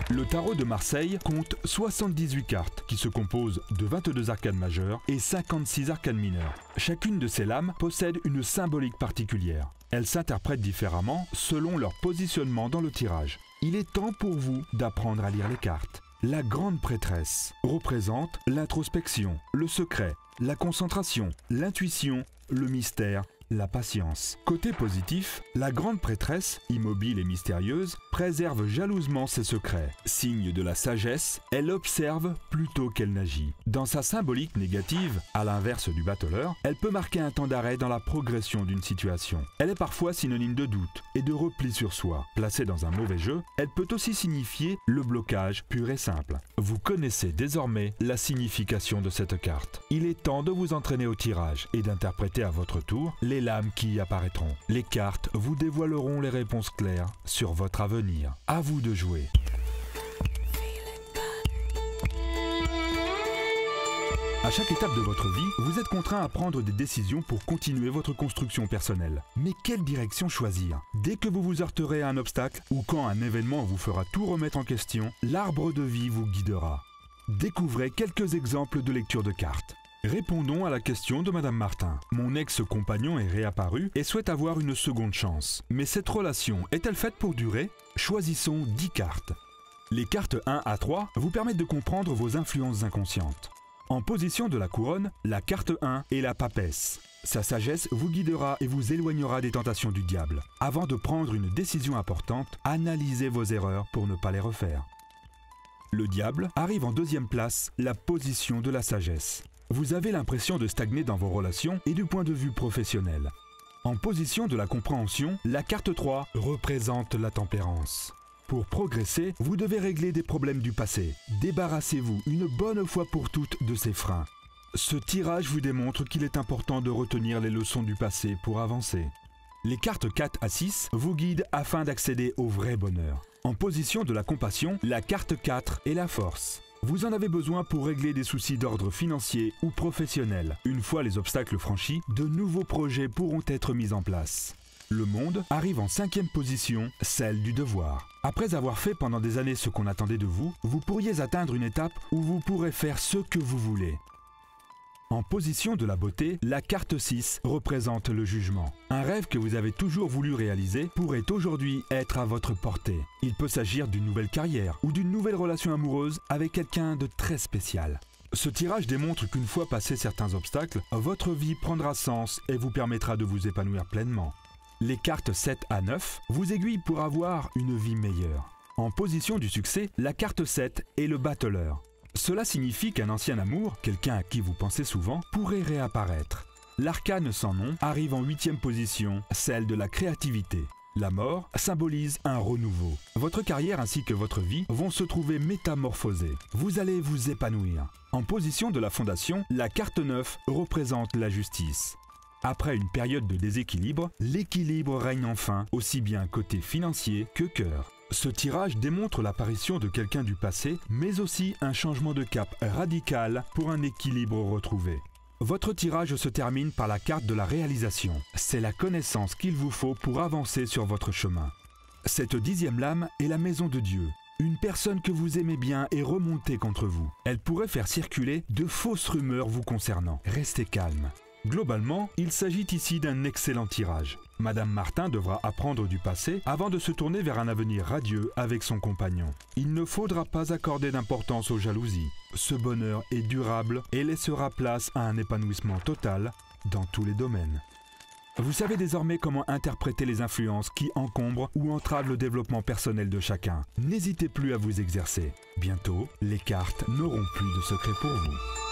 Le tarot de Marseille compte 78 cartes qui se composent de 22 arcanes majeures et 56 arcanes mineures. Chacune de ces lames possède une symbolique particulière. Elles s'interprètent différemment selon leur positionnement dans le tirage. Il est temps pour vous d'apprendre à lire les cartes. La grande prêtresse représente l'introspection, le secret, la concentration, l'intuition, le mystère, la patience. Côté positif, la grande prêtresse, immobile et mystérieuse, préserve jalousement ses secrets. Signe de la sagesse, elle observe plutôt qu'elle n'agit. Dans sa symbolique négative, à l'inverse du battleur, elle peut marquer un temps d'arrêt dans la progression d'une situation. Elle est parfois synonyme de doute et de repli sur soi. Placée dans un mauvais jeu, elle peut aussi signifier le blocage pur et simple. Vous connaissez désormais la signification de cette carte. Il est temps de vous entraîner au tirage et d'interpréter à votre tour les lames qui y apparaîtront. Les cartes vous dévoileront les réponses claires sur votre avenir. À vous de jouer. À chaque étape de votre vie, vous êtes contraint à prendre des décisions pour continuer votre construction personnelle. Mais quelle direction choisir? Dès que vous vous heurterez à un obstacle ou quand un événement vous fera tout remettre en question, l'arbre de vie vous guidera. Découvrez quelques exemples de lecture de cartes. Répondons à la question de Madame Martin. Mon ex-compagnon est réapparu et souhaite avoir une seconde chance. Mais cette relation est-elle faite pour durer? Choisissons 10 cartes. Les cartes 1 à 3 vous permettent de comprendre vos influences inconscientes. En position de la couronne, la carte 1 est la papesse. Sa sagesse vous guidera et vous éloignera des tentations du diable. Avant de prendre une décision importante, analysez vos erreurs pour ne pas les refaire. Le diable arrive en deuxième place, la position de la sagesse. Vous avez l'impression de stagner dans vos relations et du point de vue professionnel. En position de la compréhension, la carte 3 représente la tempérance. Pour progresser, vous devez régler des problèmes du passé. Débarrassez-vous une bonne fois pour toutes de ces freins. Ce tirage vous démontre qu'il est important de retenir les leçons du passé pour avancer. Les cartes 4 à 6 vous guident afin d'accéder au vrai bonheur. En position de la compassion, la carte 4 est la force. Vous en avez besoin pour régler des soucis d'ordre financier ou professionnel. Une fois les obstacles franchis, de nouveaux projets pourront être mis en place. Le monde arrive en 5e position, celle du devoir. Après avoir fait pendant des années ce qu'on attendait de vous, vous pourriez atteindre une étape où vous pourrez faire ce que vous voulez. En position de la beauté, la carte 6 représente le jugement. Un rêve que vous avez toujours voulu réaliser pourrait aujourd'hui être à votre portée. Il peut s'agir d'une nouvelle carrière ou d'une nouvelle relation amoureuse avec quelqu'un de très spécial. Ce tirage démontre qu'une fois passés certains obstacles, votre vie prendra sens et vous permettra de vous épanouir pleinement. Les cartes 7 à 9 vous aiguillent pour avoir une vie meilleure. En position du succès, la carte 7 est le battleur. Cela signifie qu'un ancien amour, quelqu'un à qui vous pensez souvent, pourrait réapparaître. L'arcane sans nom arrive en 8e position, celle de la créativité. La mort symbolise un renouveau. Votre carrière ainsi que votre vie vont se trouver métamorphosées. Vous allez vous épanouir. En position de la fondation, la carte 9 représente la justice. Après une période de déséquilibre, l'équilibre règne enfin, aussi bien côté financier que cœur. Ce tirage démontre l'apparition de quelqu'un du passé, mais aussi un changement de cap radical pour un équilibre retrouvé. Votre tirage se termine par la carte de la réalisation. C'est la connaissance qu'il vous faut pour avancer sur votre chemin. Cette 10e lame est la maison de Dieu. Une personne que vous aimez bien est remontée contre vous. Elle pourrait faire circuler de fausses rumeurs vous concernant. Restez calme. Globalement, il s'agit ici d'un excellent tirage. Madame Martin devra apprendre du passé avant de se tourner vers un avenir radieux avec son compagnon. Il ne faudra pas accorder d'importance aux jalousies. Ce bonheur est durable et laissera place à un épanouissement total dans tous les domaines. Vous savez désormais comment interpréter les influences qui encombrent ou entravent le développement personnel de chacun. N'hésitez plus à vous exercer. Bientôt, les cartes n'auront plus de secret pour vous.